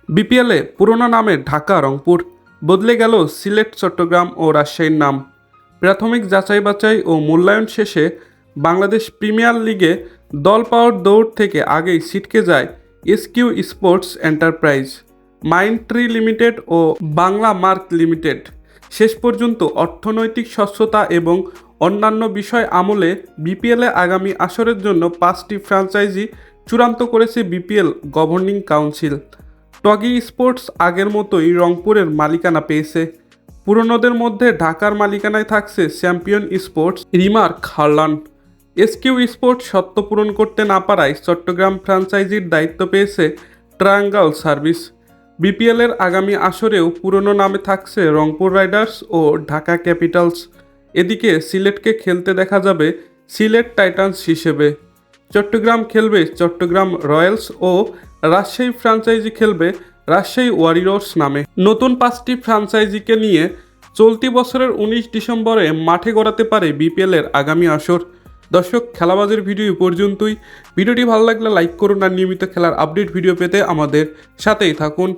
বিপিএলে পুরনো নামে ঢাকা রংপুর, বদলে গেল সিলেট চট্টগ্রাম ও রাজশাহীর নাম। প্রাথমিক যাচাই বাছাই ও মূল্যায়ন শেষে বাংলাদেশ প্রিমিয়ার লিগে দল পাওয়ার দৌড় থেকে আগেই ছিটকে যায় এসকিউ স্পোর্টস এন্টারপ্রাইজ, মাইন্ডট্রি লিমিটেড ও বাংলা মার্ক লিমিটেড। শেষ পর্যন্ত অর্থনৈতিক স্বচ্ছতা এবং অন্যান্য বিষয় আমলে বিপিএলে আগামী আসরের জন্য 5টি ফ্র্যাঞ্চাইজি চূড়ান্ত করেছে BPL governing council. Toggi sports আগের মতোই রংপুরের মালিকানা পেয়েছে। পুরনোদের মধ্যে ঢাকার মালিকানায় থাকছে champion sports, Remark Herlan. SQ sports সত্ত্ব পূরণ করতে না পারায় চট্টগ্রাম ফ্র্যাঞ্চাইজির দায়িত্ব পেয়েছে ট্রায়াঙ্গল সার্ভিস। বিপিএলের আগামী আসরেও পুরনো নামে থাকছে রংপুর রাইডার্স ও ঢাকা ক্যাপিটালস। এদিকে সিলেটকে খেলতে দেখা যাবে সিলেট টাইটান্স হিসেবে। চট্টগ্রাম খেলবে চট্টগ্রাম রয়্যালস ও রাজশাহী ফ্র্যাঞ্চাইজি খেলবে রাজশাহী ওয়ারিয়র্স নামে। নতুন 5টি ফ্র্যাঞ্চাইজিকে নিয়ে চলতি বছরের 19 ডিসেম্বরে মাঠে গড়াতে পারে বিপিএলের আগামী আসর। দর্শক, খেলাবাজের ভিডিও পর্যন্তই। ভিডিওটি ভালো লাগলে লাইক করুন আর নিয়মিত খেলার আপডেট ভিডিও পেতে আমাদের সাথেই থাকুন।